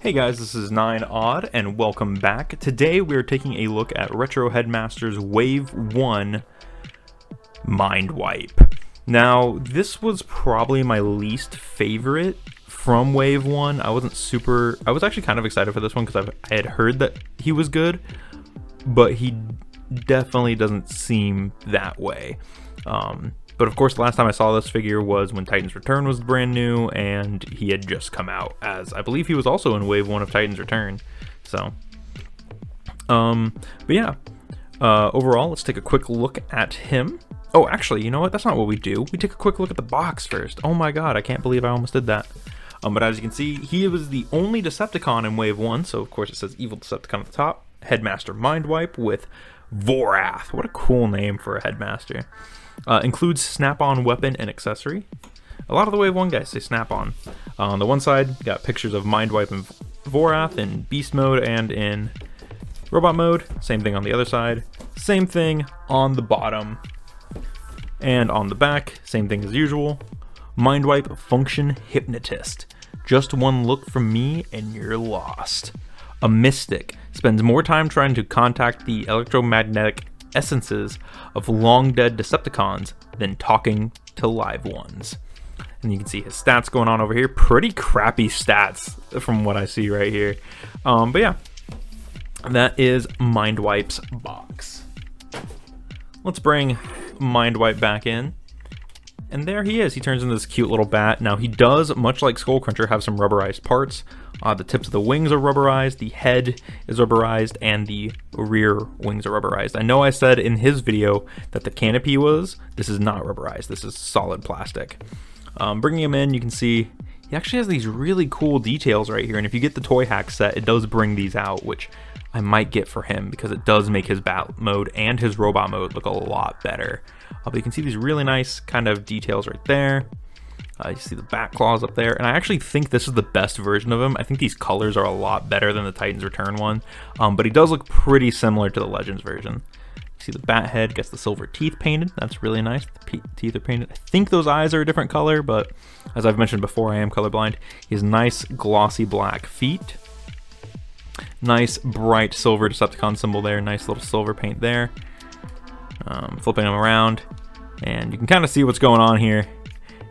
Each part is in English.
Hey guys, this is 9Odd, and welcome back. Today we are taking a look at Retro Headmasters Wave 1 Mindwipe. Now, this was probably my least favorite from Wave 1. I was actually kind of excited for this one because I had heard that he was good, but he definitely doesn't seem that way. But of course, the last time I saw this figure was when Titan's Return was brand new, and he had just come out, as I believe he was also in Wave 1 of Titan's Return. So, but yeah, overall, let's take a quick look at him. Oh, actually, you know what? That's not what we do. We take a quick look at the box first. Oh my god, I can't believe I almost did that. But as you can see, he was the only Decepticon in Wave 1, so of course it says Evil Decepticon at the top. Headmaster Mindwipe with Vorath. What a cool name for a Headmaster. Includes snap-on weapon and accessory. A lot of the Wave 1 guys say snap-on. On the one side, got pictures of Mindwipe and Vorath in Beast mode and in Robot mode. Same thing on the other side. Same thing on the bottom. And on the back, same thing as usual. Mindwipe Function Hypnotist. Just one look from me and you're lost. A mystic spends more time trying to contact the electromagnetic essences of long-dead Decepticons than talking to live ones. And you can see his stats going on over here. Pretty crappy stats from what I see right here. But yeah, that is Mindwipe's box. Let's bring Mindwipe back in. And there he is. He turns into this cute little bat. Now he does, much like Skullcruncher, have some rubberized parts. The tips of the wings are rubberized, the head is rubberized, and the rear wings are rubberized. I know I said in his video that the canopy was. This is not rubberized. This is solid plastic. Bringing him in, you can see he actually has these really cool details right here. And if you get the Toy Hack set, it does bring these out, which I might get for him because it does make his bat mode and his robot mode look a lot better. But you can see these really nice kind of details right there. You see the bat claws up there, and I actually think this is the best version of him. I think these colors are a lot better than the Titan's Return one, but he does look pretty similar to the Legends version. You see the bat head gets the silver teeth painted. That's really nice. The teeth are painted. I think those eyes are a different color, but as I've mentioned before, I am colorblind. He has nice glossy black feet. Nice bright silver Decepticon symbol there. Nice little silver paint there. Flipping him around, and you can kind of see what's going on here.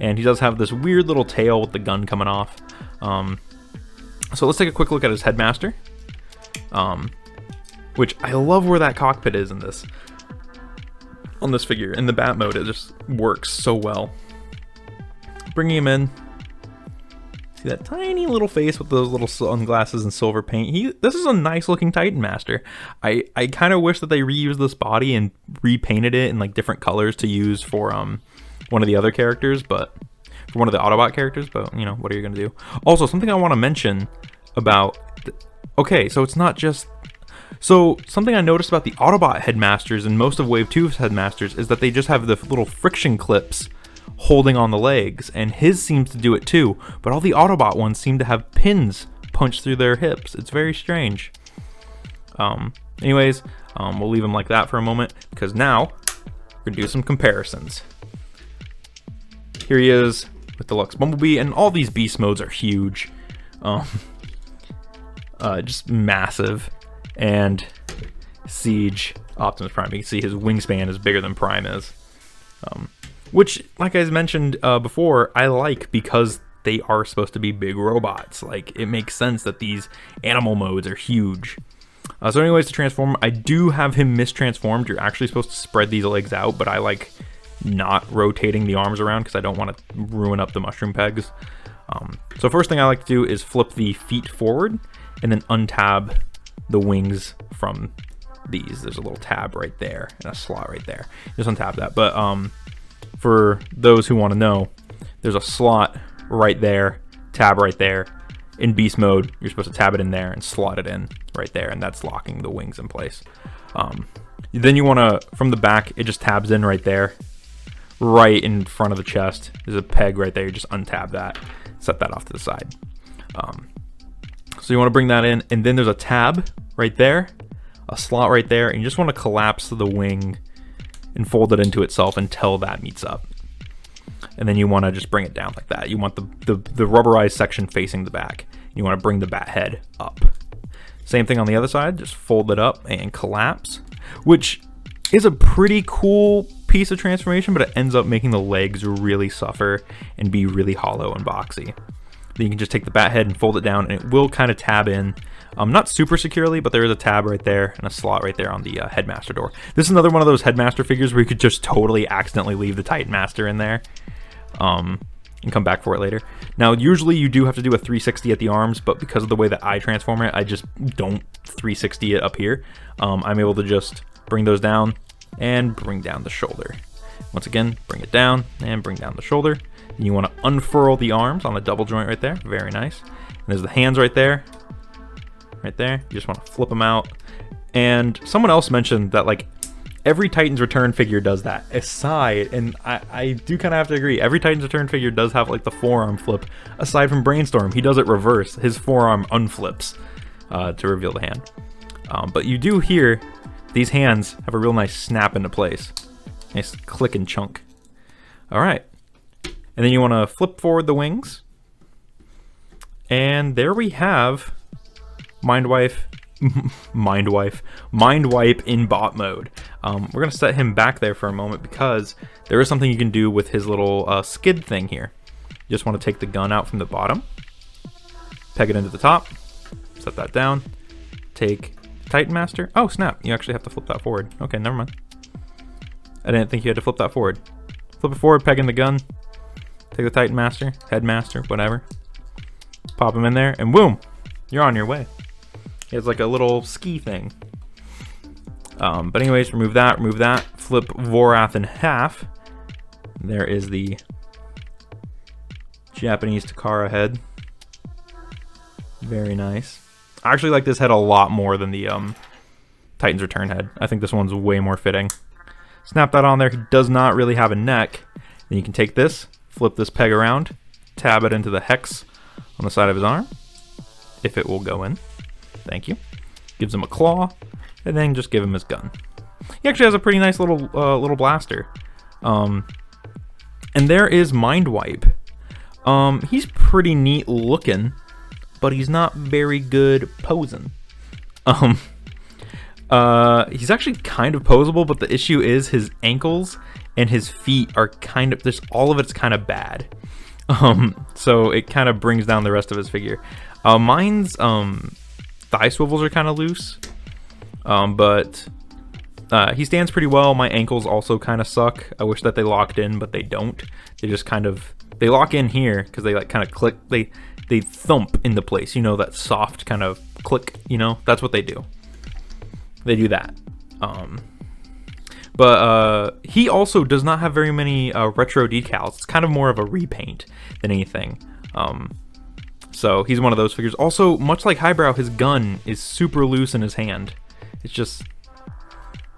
And he does have this weird little tail with the gun coming off. So let's take a quick look at his Headmaster. Which I love where that cockpit is in this. On this figure. In the bat mode, it just works so well. Bringing him in. See that tiny little face with those little sunglasses and silver paint. This is a nice looking Titan Master. I kind of wish that they reused this body and repainted it in like different colors to use for one of the other characters, but for one of the Autobot characters, but you know, what are you gonna do? Also, something I want to mention about okay, so it's not just something I noticed about the Autobot Headmasters and most of Wave 2's Headmasters is that they just have the little friction clips holding on the legs, and his seems to do it too, but all the Autobot ones seem to have pins punched through their hips. It's very strange. Anyways, we'll leave him like that for a moment because now we're gonna do some comparisons. Here he is with Deluxe Bumblebee, and all these beast modes are huge. Just massive. And Siege Optimus Prime, you can see his wingspan is bigger than Prime is. Which, like I mentioned before, I like because they are supposed to be big robots. Like, it makes sense that these animal modes are huge. So anyways, to transform, I do have him mistransformed. You're actually supposed to spread these legs out, but I like not rotating the arms around because I don't want to ruin up the mushroom pegs. So first thing I like to do is flip the feet forward and then untab the wings from these. There's a little tab right there and a slot right there. Just untap that. But for those who want to know, there's a slot right there, tab right there. In beast mode, you're supposed to tab it in there and slot it in right there, and that's locking the wings in place. Then you want to, from the back, it just tabs in right there. Right in front of the chest there's a peg right there. You just untab that, set that off to the side. So you want to bring that in, and then there's a tab right there, a slot right there, and you just want to collapse the wing and fold it into itself until that meets up. And then you want to just bring it down like that. You want the rubberized section facing the back. You want to bring the bat head up. Same thing on the other side, just fold it up and collapse, which is a pretty cool piece of transformation, but it ends up making the legs really suffer and be really hollow and boxy. Then you can just take the bat head and fold it down, and it will kind of tab in, not super securely, but there is a tab right there and a slot right there on the Headmaster door. This is another one of those Headmaster figures where you could just totally accidentally leave the Titan Master in there. And come back for it later. Now, usually you do have to do a 360 at the arms, but because of the way that I transform it, I just don't 360 it up here. I'm able to just bring those down and bring down the shoulder. Once again, bring it down and bring down the shoulder. Then you want to unfurl the arms on the double joint right there. Very nice. And there's the hands right there. Right there. You just want to flip them out. And someone else mentioned that, like, every Titans Return figure does that, aside, and I do kind of have to agree, every Titans Return figure does have like the forearm flip, aside from Brainstorm. He does it reverse. His forearm unflips to reveal the hand. But you do hear these hands have a real nice snap into place. Nice click and chunk. Alright. And then you want to flip forward the wings. And there we have Mindwipe in bot mode. We're going to set him back there for a moment because there is something you can do with his little skid thing here. You just want to take the gun out from the bottom, peg it into the top, set that down, take Titan Master. Oh snap, you actually have to flip that forward. Okay, never mind. I didn't think you had to flip that forward. Flip it forward, peg in the gun, take the Titan Master, Headmaster, whatever, pop him in there, and boom, you're on your way. It's like a little ski thing. But anyways, remove that, flip Vorath in half. There is the Japanese Takara head. Very nice. I actually like this head a lot more than the Titans Return head. I think this one's way more fitting. Snap that on there. He does not really have a neck. Then you can take this, flip this peg around, tab it into the hex on the side of his arm, if it will go in. Thank you. Gives him a claw, and then just give him his gun. He actually has a pretty nice little blaster. And there is Mindwipe. He's pretty neat looking, but he's not very good posing. He's actually kind of posable, but the issue is his ankles and his feet are kind of, all of it's kind of bad. So it kind of brings down the rest of his figure. Mine's thigh swivels are kind of loose, but he stands pretty well. My ankles also kind of suck. I wish that they locked in, but they don't. They just kind of, they lock in here because they like kind of click, they thump into place, you know, that soft kind of click, you know, that's what they do. They do that. But he also does not have very many retro decals. It's kind of more of a repaint than anything. So he's one of those figures. Also, much like Highbrow, his gun is super loose in his hand. It's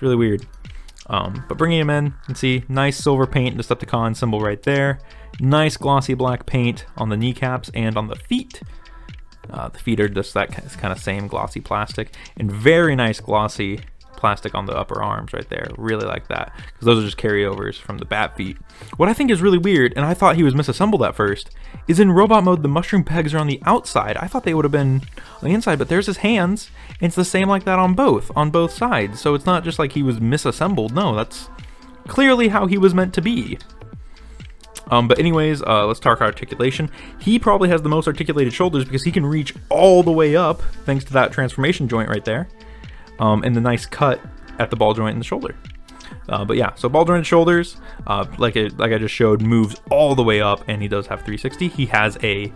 really weird. But bringing him in, you can see nice silver paint, Decepticon symbol right there. Nice glossy black paint on the kneecaps and on the feet. The feet are just that kind of same glossy plastic, and very nice glossy plastic on the upper arms right there. Really like that, because those are just carryovers from the bat feet. What I think is really weird, and I thought he was misassembled at first, is in robot mode the mushroom pegs are on the outside. I thought they would have been on the inside, but there's his hands, and it's the same like that on both sides. So it's not just like he was misassembled. No, that's clearly how he was meant to be. But anyways, let's talk articulation. He probably has the most articulated shoulders because he can reach all the way up thanks to that transformation joint right there. And the nice cut at the ball joint in the shoulder. But yeah, so ball jointed shoulders, like I just showed, moves all the way up, and he does have 360. He has a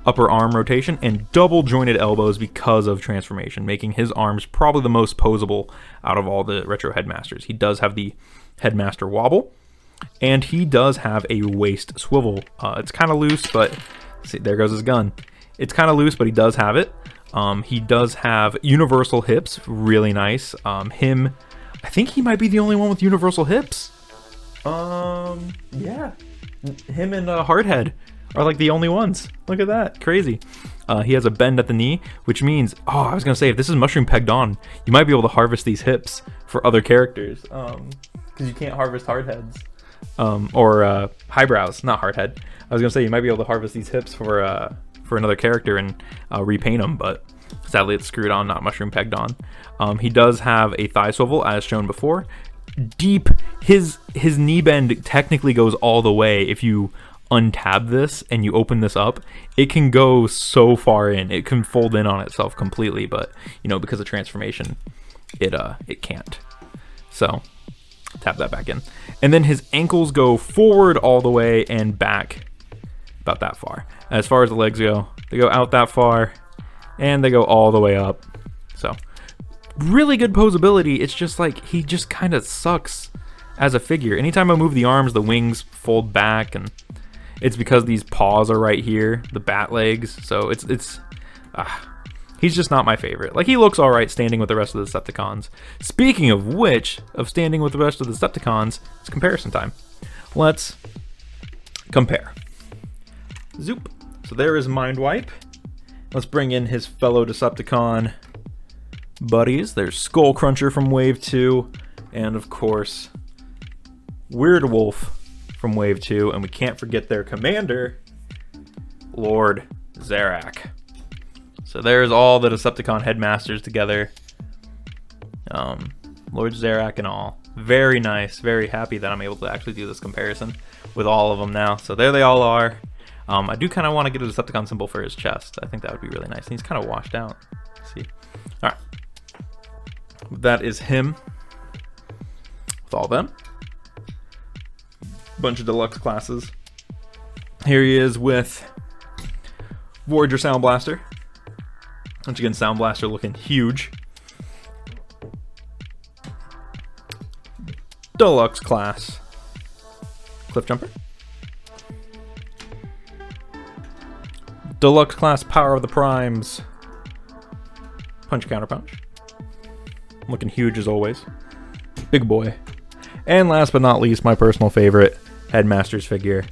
upper arm rotation and double jointed elbows because of transformation, making his arms probably the most posable out of all the Retro Headmasters. He does have the Headmaster wobble, and he does have a waist swivel. It's kind of loose, but see, there goes his gun. It's kind of loose, but he does have it. He does have universal hips, really nice. I think he might be the only one with universal hips. Yeah. Him and Hardhead are like the only ones. Look at that, crazy. He has a bend at the knee, which means, oh, I was gonna say, if this is mushroom pegged on, you might be able to harvest these hips for other characters. Because you can't harvest hardheads. Or highbrows, not hardhead. I was gonna say you might be able to harvest these hips for for another character and repaint him, but sadly it's screwed on, not mushroom pegged on. He does have a thigh swivel as shown before. Deep, his knee bend technically goes all the way. If you untab this and you open this up, it can go so far in. It can fold in on itself completely, but you know, because of transformation, it can't. So tap that back in. And then his ankles go forward all the way and back about that far. As far as the legs go, they go out that far and they go all the way up. So really good posability. It's just like he just kind of sucks as a figure. Anytime I move the arms, the wings fold back, and it's because these paws are right here, the bat legs. So he's just not my favorite. Like, he looks all right standing with the rest of the Decepticons. Speaking of which, of standing with the rest of the Decepticons, it's comparison time. Let's compare. Zoop. So there is Mindwipe. Let's bring in his fellow Decepticon buddies. There's Skull Cruncher from Wave 2, and of course, Weird Wolf from Wave 2, and we can't forget their commander, Lord Zarak. So there's all the Decepticon Headmasters together. Lord Zarak and all. Very nice. Very happy that I'm able to actually do this comparison with all of them now. So there they all are. I do kind of want to get a Decepticon symbol for his chest. I think that would be really nice. And he's kind of washed out. Let's see. All right. That is him with all them. Bunch of deluxe classes. Here he is with Voyager Sound Blaster. Once again, Sound Blaster looking huge. Deluxe class. Cliff Jumper. Deluxe class Power of the Primes. Punch Counter Punch. Looking huge as always. Big boy. And last but not least, my personal favorite Headmasters figure,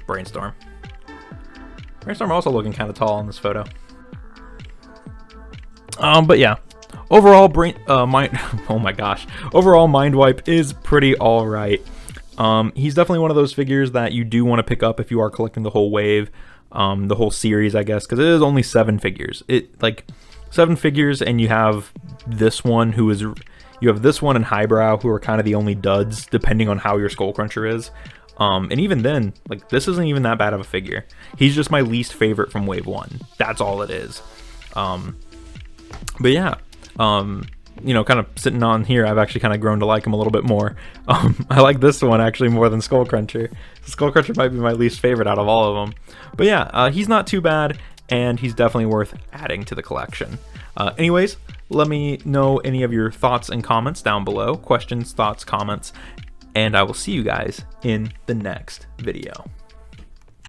Brainstorm. Brainstorm also looking kind of tall in this photo. But yeah, overall, oh my gosh, overall Mindwipe is pretty all right. He's definitely one of those figures that you do want to pick up if you are collecting the whole wave, the whole series, I guess, because it is only 7 figures. Like 7 figures, and you have this one you have this one and Highbrow, who are kind of the only duds, depending on how your Skull Cruncher is. And even then, like, this isn't even that bad of a figure. He's just my least favorite from Wave 1. That's all it is. But yeah, you know, kind of sitting on here, I've actually kind of grown to like him a little bit more. I like this one actually more than Skull Cruncher. Skull Cruncher might be my least favorite out of all of them. But yeah, he's not too bad, and he's definitely worth adding to the collection. Anyways, let me know any of your thoughts and comments down below. Questions, thoughts, comments, and I will see you guys in the next video.